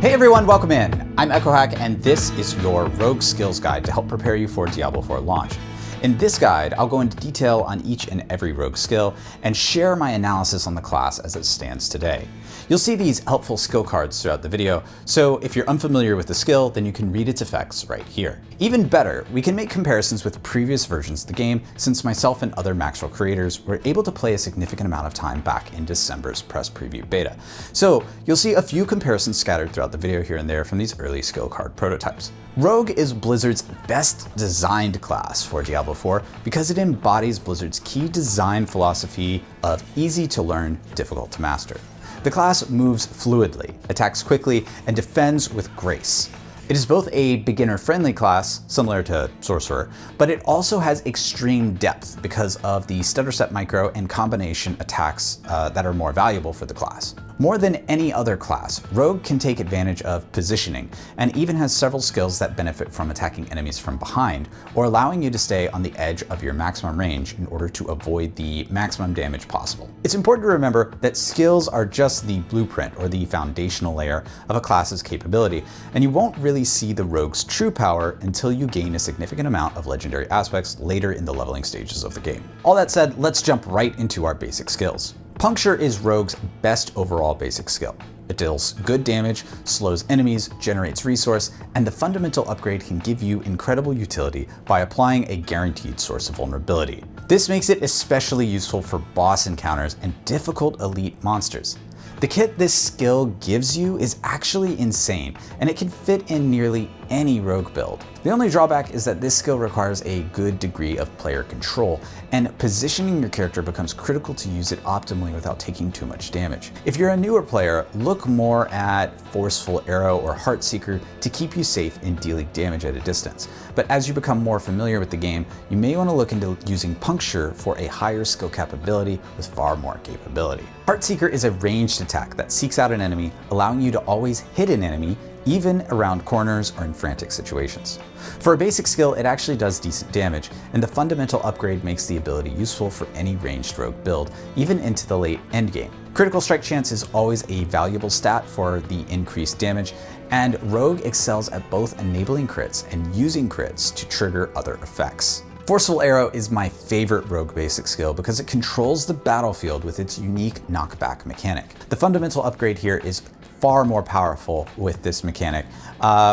Hey everyone, welcome in. I'm echohack and this is your Rogue Skills Guide to help prepare you for Diablo 4 launch. In this guide, I'll go into detail on each and every rogue skill and share my analysis on the class as it stands today. You'll see these helpful skill cards throughout the video, so if you're unfamiliar with the skill, then you can read its effects right here. Even better, we can make comparisons with previous versions of the game since myself and other MAXROLL creators were able to play a significant amount of time back in December's press preview beta. So you'll see a few comparisons scattered throughout the video here and there from these early skill card prototypes. Rogue is Blizzard's best designed class for Diablo 4 because it embodies Blizzard's key design philosophy of easy to learn, difficult to master. The class moves fluidly, attacks quickly, and defends with grace. It is both a beginner-friendly class, similar to Sorcerer, but it also has extreme depth because of the stutter step micro and combination attacks that are more valuable for the class. More than any other class, Rogue can take advantage of positioning and even has several skills that benefit from attacking enemies from behind or allowing you to stay on the edge of your maximum range in order to avoid the maximum damage possible. It's important to remember that skills are just the blueprint or the foundational layer of a class's capability, and you won't really see the Rogue's true power until you gain a significant amount of legendary aspects later in the leveling stages of the game. All that said, let's jump right into our basic skills. Puncture is Rogue's best overall basic skill. It deals good damage, slows enemies, generates resource, and the fundamental upgrade can give you incredible utility by applying a guaranteed source of vulnerability. This makes it especially useful for boss encounters and difficult elite monsters. The kit this skill gives you is actually insane, and it can fit in nearly any rogue build. The only drawback is that this skill requires a good degree of player control, and positioning your character becomes critical to use it optimally without taking too much damage. If you're a newer player, look more at Forceful Arrow or Heartseeker to keep you safe in dealing damage at a distance. But as you become more familiar with the game, you may want to look into using Puncture for a higher skill capability with far more capability. Heartseeker is a ranged attack that seeks out an enemy, allowing you to always hit an enemy even around corners or in frantic situations. For a basic skill, it actually does decent damage, and the fundamental upgrade makes the ability useful for any ranged rogue build, even into the late endgame. Critical strike chance is always a valuable stat for the increased damage, and Rogue excels at both enabling crits and using crits to trigger other effects. Forceful Arrow is my favorite rogue basic skill because it controls the battlefield with its unique knockback mechanic. The fundamental upgrade here is far more powerful with this mechanic,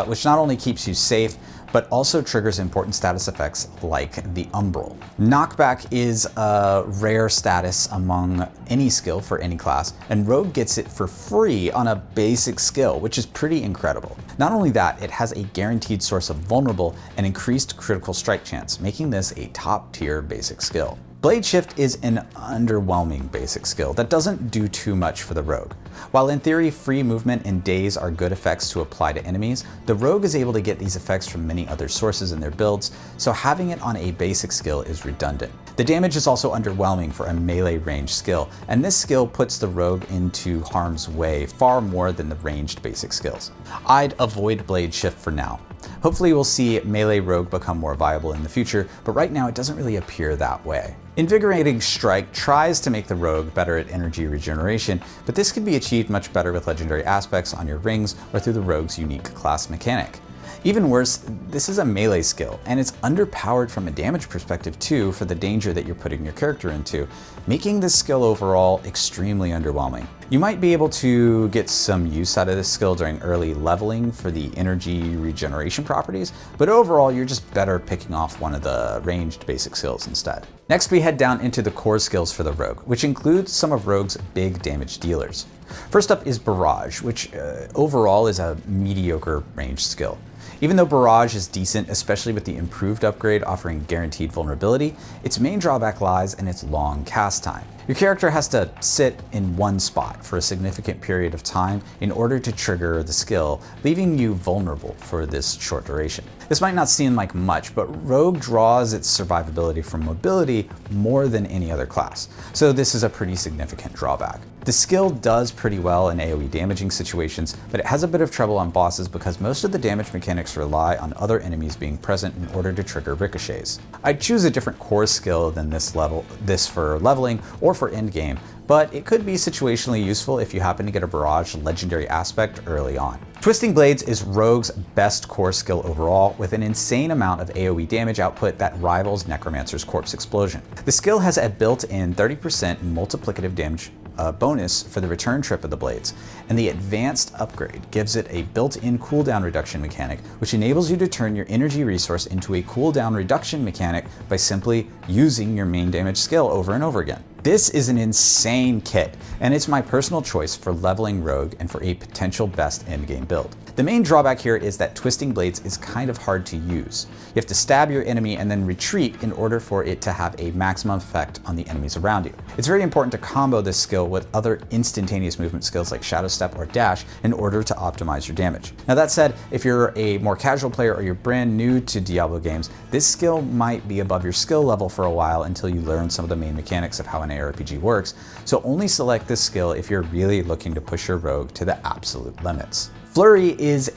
which not only keeps you safe, but also triggers important status effects like the Umbral. Knockback is a rare status among any skill for any class, and Rogue gets it for free on a basic skill, which is pretty incredible. Not only that, it has a guaranteed source of vulnerable and increased critical strike chance, making this a top tier basic skill. Blade Shift is an underwhelming basic skill that doesn't do too much for the Rogue. While in theory free movement and daze are good effects to apply to enemies, the Rogue is able to get these effects from many other sources in their builds, so having it on a basic skill is redundant. The damage is also underwhelming for a melee range skill, and this skill puts the Rogue into harm's way far more than the ranged basic skills. I'd avoid Blade Shift for now. Hopefully we'll see melee rogue become more viable in the future, but right now it doesn't really appear that way. Invigorating Strike tries to make the rogue better at energy regeneration, but this can be achieved much better with legendary aspects on your rings or through the rogue's unique class mechanic. Even worse, this is a melee skill, and it's underpowered from a damage perspective too for the danger that you're putting your character into, making this skill overall extremely underwhelming. You might be able to get some use out of this skill during early leveling for the energy regeneration properties, but overall you're just better picking off one of the ranged basic skills instead. Next we head down into the core skills for the Rogue, which includes some of Rogue's big damage dealers. First up is Barrage, which overall is a mediocre ranged skill. Even though Barrage is decent, especially with the improved upgrade offering guaranteed vulnerability, its main drawback lies in its long cast time. Your character has to sit in one spot for a significant period of time in order to trigger the skill, leaving you vulnerable for this short duration. This might not seem like much, but Rogue draws its survivability from mobility more than any other class, so this is a pretty significant drawback. The skill does pretty well in AoE damaging situations, but it has a bit of trouble on bosses because most of the damage mechanics rely on other enemies being present in order to trigger ricochets. I'd choose a different core skill than this for leveling or for endgame, but it could be situationally useful if you happen to get a barrage legendary aspect early on. Twisting Blades is Rogue's best core skill overall, with an insane amount of AoE damage output that rivals Necromancer's Corpse Explosion. The skill has a built-in 30% multiplicative damage bonus for the return trip of the blades, and the advanced upgrade gives it a built-in cooldown reduction mechanic, which enables you to turn your energy resource into a cooldown reduction mechanic by simply using your main damage skill over and over again. This is an insane kit, and it's my personal choice for leveling Rogue and for a potential best endgame build. The main drawback here is that Twisting Blades is kind of hard to use. You have to stab your enemy and then retreat in order for it to have a maximum effect on the enemies around you. It's very important to combo this skill with other instantaneous movement skills like Shadow Step or Dash in order to optimize your damage. Now that said, if you're a more casual player or you're brand new to Diablo games, this skill might be above your skill level for a while until you learn some of the main mechanics of how an ARPG works, so only select this skill if you're really looking to push your Rogue to the absolute limits. Flurry is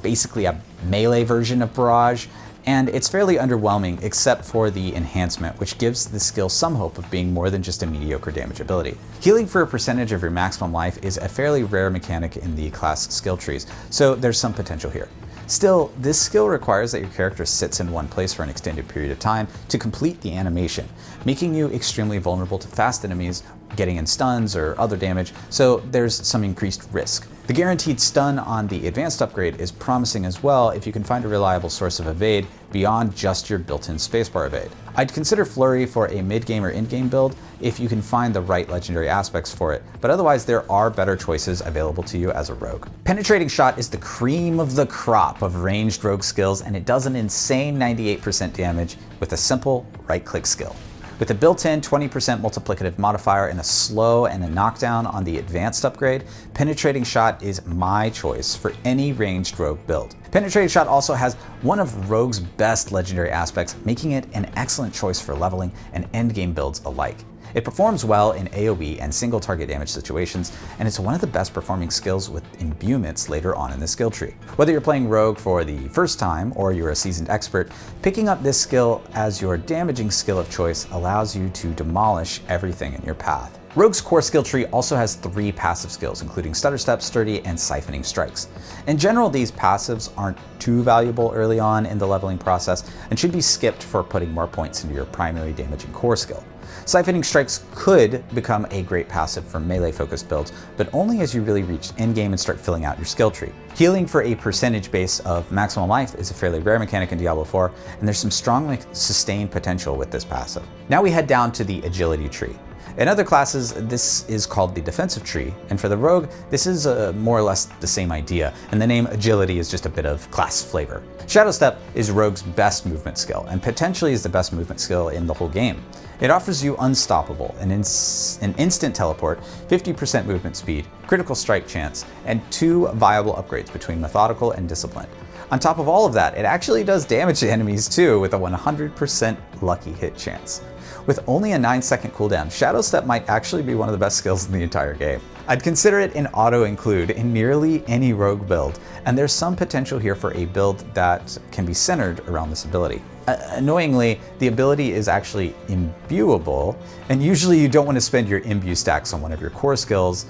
basically a melee version of Barrage, and it's fairly underwhelming except for the enhancement, which gives the skill some hope of being more than just a mediocre damage ability. Healing for a percentage of your maximum life is a fairly rare mechanic in the class skill trees, so there's some potential here. Still, this skill requires that your character sits in one place for an extended period of time to complete the animation, making you extremely vulnerable to fast enemies, getting in stuns or other damage, so there's some increased risk. The guaranteed stun on the advanced upgrade is promising as well if you can find a reliable source of evade beyond just your built-in spacebar evade. I'd consider Flurry for a mid-game or end-game build if you can find the right legendary aspects for it, but otherwise there are better choices available to you as a Rogue. Penetrating Shot is the cream of the crop of ranged Rogue skills, and it does an insane 98% damage with a simple right-click skill. With a built-in 20% multiplicative modifier and a slow and a knockdown on the advanced upgrade, Penetrating Shot is my choice for any ranged Rogue build. Penetrating Shot also has one of Rogue's best legendary aspects, making it an excellent choice for leveling and endgame builds alike. It performs well in AoE and single target damage situations, and it's one of the best performing skills with imbuements later on in the skill tree. Whether you're playing Rogue for the first time or you're a seasoned expert, picking up this skill as your damaging skill of choice allows you to demolish everything in your path. Rogue's core skill tree also has 3 passive skills, including Stutter Step, Sturdy, and Siphoning Strikes. In general, these passives aren't too valuable early on in the leveling process and should be skipped for putting more points into your primary damaging core skill. Siphoning Strikes could become a great passive for melee-focused builds, but only as you really reach endgame and start filling out your skill tree. Healing for a percentage base of maximum life is a fairly rare mechanic in Diablo 4, and there's some strong sustained potential with this passive. Now we head down to the agility tree. In other classes, this is called the defensive tree, and for the Rogue, this is more or less the same idea, and the name agility is just a bit of class flavor. Shadow Step is Rogue's best movement skill, and potentially is the best movement skill in the whole game. It offers you Unstoppable, an instant teleport, 50% movement speed, critical strike chance, and 2 viable upgrades between Methodical and Disciplined. On top of all of that, it actually does damage to enemies too, with a 100% lucky hit chance. With only a 9-second cooldown, Shadow Step might actually be one of the best skills in the entire game. I'd consider it an auto-include in nearly any Rogue build, and there's some potential here for a build that can be centered around this ability. Annoyingly, the ability is actually imbuable, and usually you don't want to spend your imbue stacks on one of your core skills,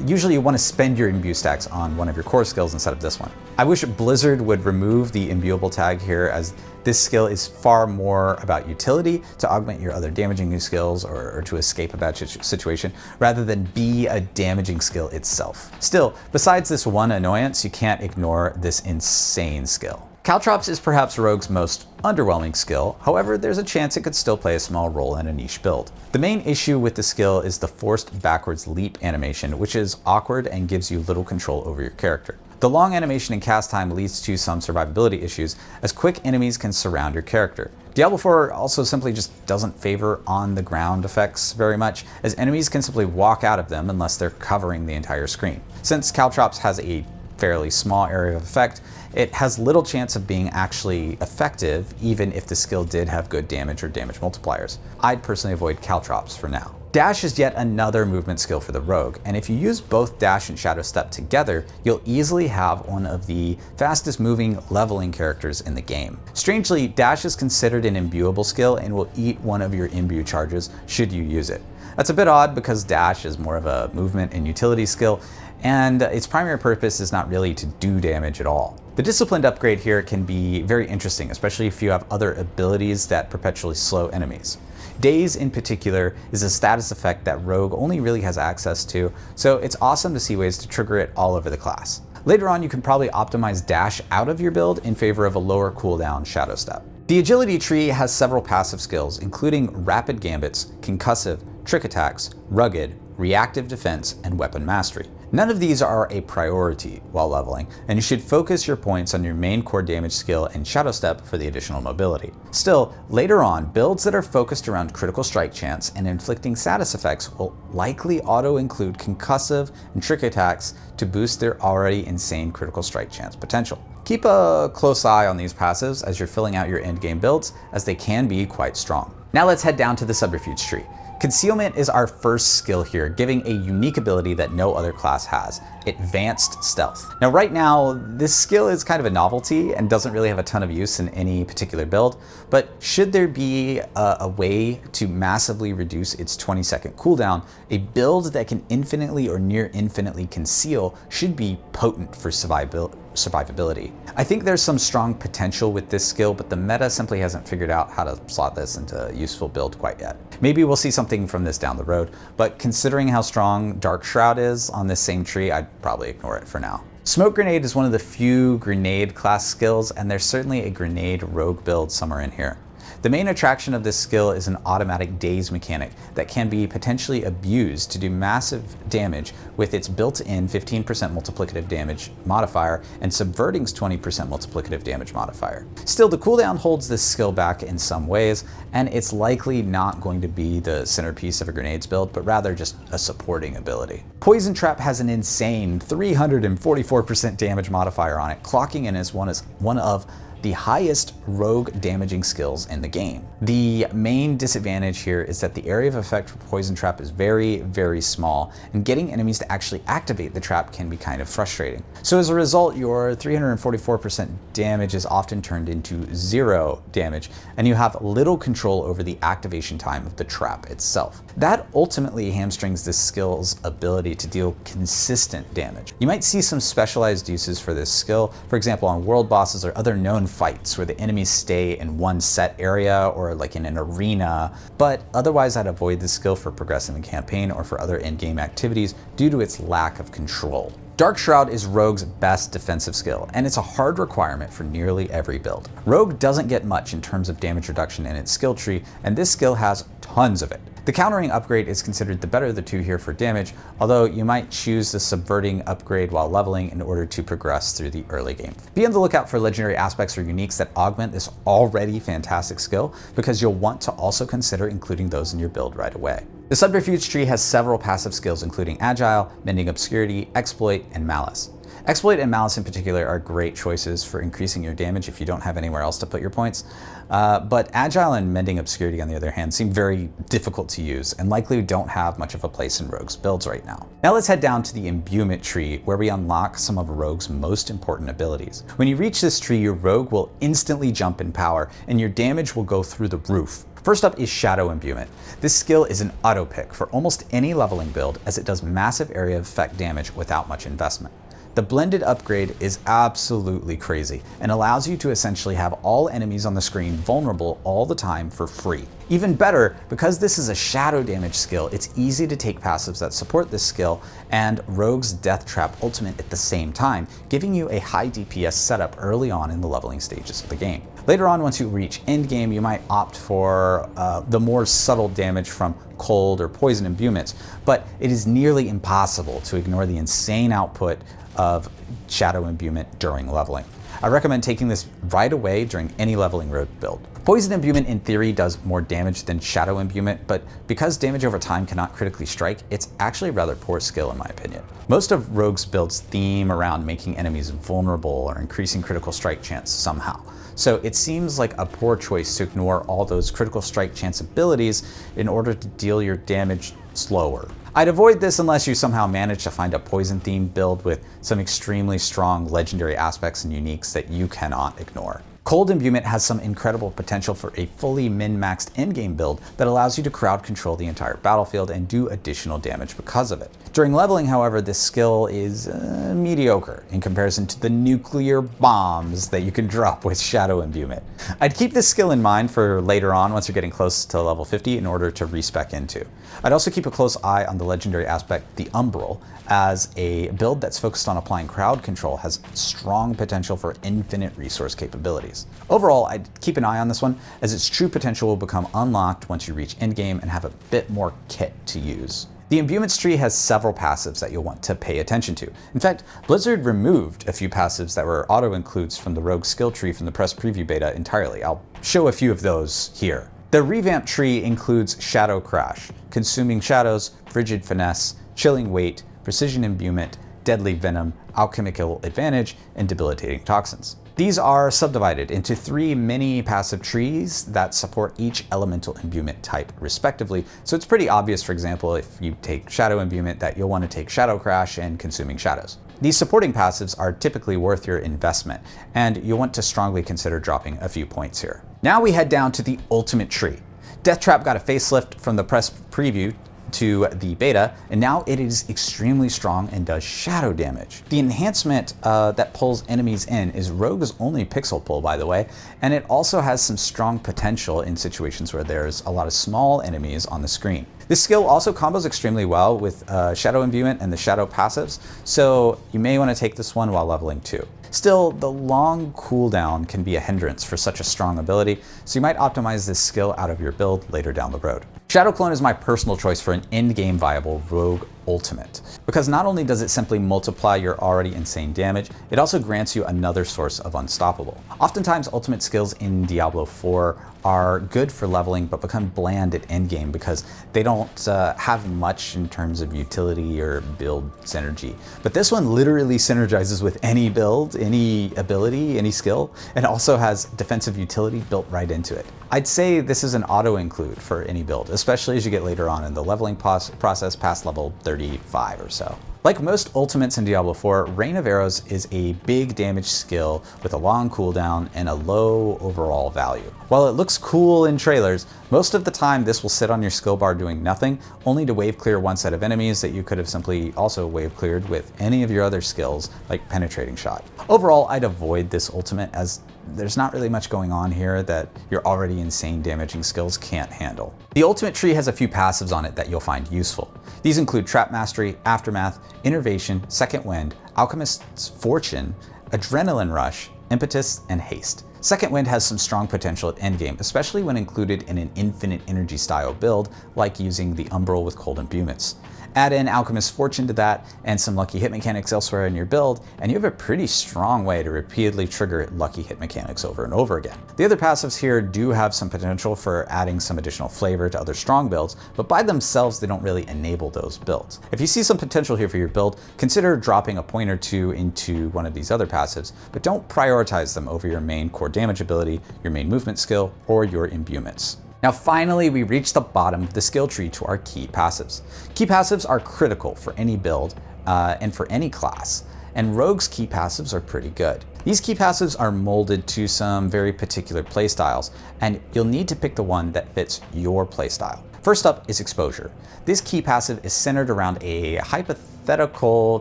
usually you want to spend your imbue stacks on one of your core skills instead of this one. I wish Blizzard would remove the imbuable tag here, as this skill is far more about utility to augment your other damaging new skills or to escape a bad situation, rather than be a damaging skill itself. Still, besides this one annoyance, you can't ignore this insane skill. Caltrops is perhaps Rogue's most underwhelming skill, however there's a chance it could still play a small role in a niche build. The main issue with the skill is the forced backwards leap animation, which is awkward and gives you little control over your character. The long animation and cast time leads to some survivability issues, as quick enemies can surround your character. Diablo 4 also simply just doesn't favor on-the-ground effects very much, as enemies can simply walk out of them unless they're covering the entire screen. Since Caltrops has a fairly small area of effect, it has little chance of being actually effective, even if the skill did have good damage or damage multipliers. I'd personally avoid Caltrops for now. Dash is yet another movement skill for the Rogue, and if you use both Dash and Shadow Step together, you'll easily have one of the fastest moving leveling characters in the game. Strangely, Dash is considered an imbuable skill and will eat one of your imbue charges should you use it. That's a bit odd because dash is more of a movement and utility skill, and its primary purpose is not really to do damage at all. The disciplined upgrade here can be very interesting, especially if you have other abilities that perpetually slow enemies. Daze in particular is a status effect that Rogue only really has access to, so it's awesome to see ways to trigger it all over the class. Later on, you can probably optimize dash out of your build in favor of a lower cooldown Shadow Step. The agility tree has several passive skills, including rapid gambits, concussive, trick attacks, rugged, reactive defense, and weapon mastery. None of these are a priority while leveling, and you should focus your points on your main core damage skill and Shadow Step for the additional mobility. Still, later on, builds that are focused around critical strike chance and inflicting status effects will likely auto-include concussive and trick attacks to boost their already insane critical strike chance potential. Keep a close eye on these passives as you're filling out your endgame builds, as they can be quite strong. Now let's head down to the subterfuge tree. Concealment is our first skill here, giving a unique ability that no other class has: advanced stealth. Now right now, this skill is kind of a novelty and doesn't really have a ton of use in any particular build, but should there be a way to massively reduce its 20-second cooldown, a build that can infinitely or near infinitely conceal should be potent for survivability. I think there's some strong potential with this skill, but the meta simply hasn't figured out how to slot this into a useful build quite yet. Maybe we'll see something from this down the road, but considering how strong Dark Shroud is on this same tree, I'd probably ignore it for now. Smoke Grenade is one of the few grenade class skills, and there's certainly a grenade rogue build somewhere in here. The main attraction of this skill is an automatic daze mechanic that can be potentially abused to do massive damage with its built-in 15% multiplicative damage modifier and Subverting's 20% multiplicative damage modifier. Still, the cooldown holds this skill back in some ways, and it's likely not going to be the centerpiece of a grenades build, but rather just a supporting ability. Poison Trap has an insane 344% damage modifier on it, clocking in as one of the highest rogue damaging skills in the game. The main disadvantage here is that the area of effect for Poison Trap is very, very small, and getting enemies to actually activate the trap can be kind of frustrating. So as a result, your 344% damage is often turned into 0 damage, and you have little control over the activation time of the trap itself. That ultimately hamstrings this skill's ability to deal consistent damage. You might see some specialized uses for this skill, for example on world bosses or other known fights where the enemies stay in one set area or like in an arena, but otherwise I'd avoid this skill for progressing the campaign or for other in-game activities due to its lack of control. Dark Shroud is Rogue's best defensive skill, and it's a hard requirement for nearly every build. Rogue doesn't get much in terms of damage reduction in its skill tree, and this skill has tons of it. The countering upgrade is considered the better of the two here for damage, although you might choose the subverting upgrade while leveling in order to progress through the early game. Be on the lookout for legendary aspects or uniques that augment this already fantastic skill, because you'll want to also consider including those in your build right away. The subterfuge tree has several passive skills including Agile, Mending Obscurity, Exploit, and Malice. Exploit and Malice in particular are great choices for increasing your damage if you don't have anywhere else to put your points, but Agile and Mending Obscurity on the other hand seem very difficult to use and likely don't have much of a place in Rogue's builds right now. Now let's head down to the Imbuement tree, where we unlock some of Rogue's most important abilities. When you reach this tree, your Rogue will instantly jump in power and your damage will go through the roof. First up is Shadow Imbuement. This skill is an auto pick for almost any leveling build, as it does massive area of effect damage without much investment. The blended upgrade is absolutely crazy and allows you to essentially have all enemies on the screen vulnerable all the time for free. Even better, because this is a shadow damage skill, it's easy to take passives that support this skill and Rogue's Death Trap ultimate at the same time, giving you a high DPS setup early on in the leveling stages of the game. Later on, once you reach endgame, you might opt for the more subtle damage from cold or poison imbuments, but it is nearly impossible to ignore the insane output of Shadow Imbuement during leveling. I recommend taking this right away during any leveling road build. Poison Imbuement in theory does more damage than Shadow Imbuement, but because damage over time cannot critically strike, it's actually a rather poor skill in my opinion. Most of Rogue's builds theme around making enemies vulnerable or increasing critical strike chance somehow. So it seems like a poor choice to ignore all those critical strike chance abilities in order to deal your damage slower. I'd avoid this unless you somehow manage to find a poison themed build with some extremely strong legendary aspects and uniques that you cannot ignore. Cold Imbuement has some incredible potential for a fully min-maxed endgame build that allows you to crowd control the entire battlefield and do additional damage because of it. During leveling, however, this skill is mediocre in comparison to the nuclear bombs that you can drop with Shadow Imbuement. I'd keep this skill in mind for later on once you're getting close to level 50 in order to respec into. I'd also keep a close eye on the legendary aspect, the MAXROLL, as a build that's focused on applying crowd control has strong potential for infinite resource capabilities. Overall, I'd keep an eye on this one, as its true potential will become unlocked once you reach endgame and have a bit more kit to use. The Imbuements tree has several passives that you'll want to pay attention to. In fact, Blizzard removed a few passives that were auto-includes from the Rogue skill tree from the press preview beta entirely. I'll show a few of those here. The revamped tree includes Shadow Crash, Consuming Shadows, Frigid Finesse, Chilling Weight, Precision Imbuement, Deadly Venom, Alchemical Advantage, and Debilitating Toxins. These are subdivided into 3 mini passive trees that support each elemental imbuement type respectively, so it's pretty obvious, for example, if you take Shadow Imbuement, that you'll want to take Shadow Crash and Consuming Shadows. These supporting passives are typically worth your investment, and you'll want to strongly consider dropping a few points here. Now we head down to the ultimate tree. Death Trap got a facelift from the press preview to the beta, and now it is extremely strong and does shadow damage. The enhancement that pulls enemies in is Rogue's only pixel pull, by the way, and it also has some strong potential in situations where there's a lot of small enemies on the screen. This skill also combos extremely well with Shadow Imbuement and the Shadow passives, so you may want to take this one while leveling too. Still, the long cooldown can be a hindrance for such a strong ability, so you might optimize this skill out of your build later down the road. Shadow Clone is my personal choice for an in-game viable Rogue Ultimate, because not only does it simply multiply your already insane damage, it also grants you another source of unstoppable. Oftentimes, ultimate skills in Diablo 4 are good for leveling, but become bland at endgame because they don't have much in terms of utility or build synergy. But this one literally synergizes with any build, any ability, any skill, and also has defensive utility built right into it. I'd say this is an auto-include for any build, especially as you get later on in the leveling process past level 35 or so. Like most ultimates in Diablo 4, Rain of Arrows is a big damage skill with a long cooldown and a low overall value. While it looks cool in trailers, most of the time this will sit on your skill bar doing nothing, only to wave clear one set of enemies that you could have simply also wave cleared with any of your other skills, like Penetrating Shot. Overall, I'd avoid this ultimate, as there's not really much going on here that your already insane damaging skills can't handle. The ultimate tree has a few passives on it that you'll find useful. These include Trap Mastery, Aftermath, Innervation, Second Wind, Alchemist's Fortune, Adrenaline Rush, Impetus, and Haste. Second Wind has some strong potential at endgame, especially when included in an infinite energy style build, like using the MAXROLL with Cold Imbuements. Add in Alchemist's Fortune to that and some lucky hit mechanics elsewhere in your build, and you have a pretty strong way to repeatedly trigger lucky hit mechanics over and over again. The other passives here do have some potential for adding some additional flavor to other strong builds, but by themselves they don't really enable those builds. If you see some potential here for your build, consider dropping a point or two into one of these other passives, but don't prioritize them over your main core damage ability, your main movement skill, or your imbuements. Now finally, we reach the bottom of the skill tree to our key passives. Key passives are critical for any build and for any class, and Rogue's key passives are pretty good. These key passives are molded to some very particular playstyles, and you'll need to pick the one that fits your playstyle. First up is Exposure. This key passive is centered around a hypothetical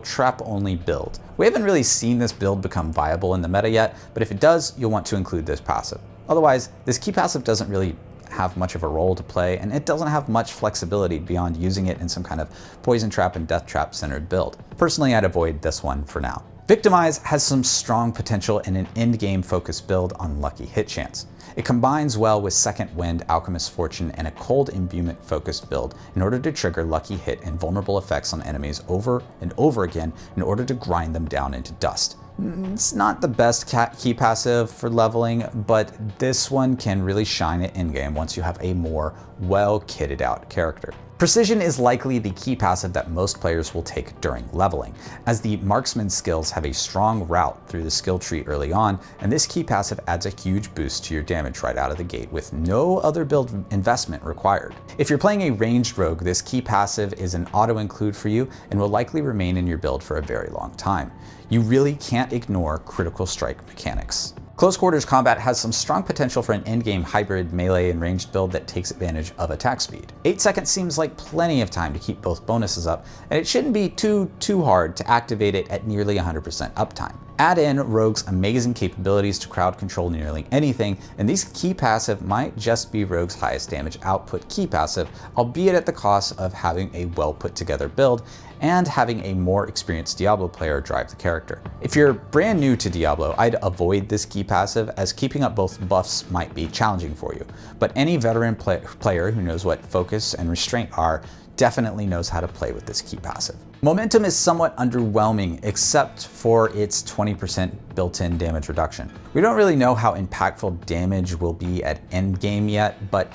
trap-only build. We haven't really seen this build become viable in the meta yet, but if it does, you'll want to include this passive. Otherwise, this key passive doesn't really have much of a role to play, and it doesn't have much flexibility beyond using it in some kind of poison trap and death trap centered build. Personally, I'd avoid this one for now. Victimize has some strong potential in an end-game focused build on lucky hit chance. It combines well with Second Wind, Alchemist's Fortune, and a Cold Imbuement focused build in order to trigger lucky hit and vulnerable effects on enemies over and over again in order to grind them down into dust. It's not the best key passive for leveling, but this one can really shine at endgame once you have a more well-kitted out character. Precision is likely the key passive that most players will take during leveling, as the marksman skills have a strong route through the skill tree early on, and this key passive adds a huge boost to your damage right out of the gate with no other build investment required. If you're playing a ranged rogue, this key passive is an auto-include for you and will likely remain in your build for a very long time. You really can't ignore critical strike mechanics. Close quarters combat has some strong potential for an endgame hybrid melee and ranged build that takes advantage of attack speed. 8 seconds seems like plenty of time to keep both bonuses up, and it shouldn't be too hard to activate it at nearly 100% uptime. Add in Rogue's amazing capabilities to crowd control nearly anything, and these key passive might just be Rogue's highest damage output key passive, albeit at the cost of having a well put together build and having a more experienced Diablo player drive the character. If you're brand new to Diablo, I'd avoid this key passive, as keeping up both buffs might be challenging for you. But any veteran player who knows what focus and restraint are definitely knows how to play with this key passive. Momentum is somewhat underwhelming, except for its 20% built-in damage reduction. We don't really know how impactful damage will be at endgame yet, but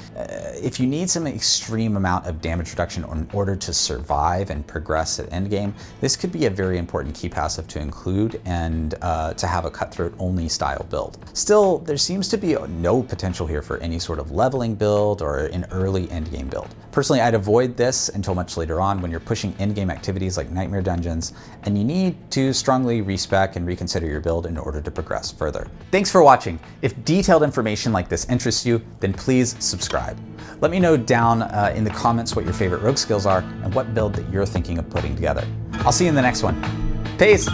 if you need some extreme amount of damage reduction in order to survive and progress at endgame, this could be a very important key passive to include and to have a cutthroat only style build. Still, there seems to be no potential here for any sort of leveling build or an early endgame build. Personally, I'd avoid this until much later on when you're pushing endgame activities like Nightmare Dungeons, and you need to strongly respec and reconsider your build in order to progress further. Thanks for watching. If detailed information like this interests you, then please subscribe. Let me know down in the comments what your favorite rogue skills are and what build that you're thinking of putting together. I'll see you in the next one. Peace!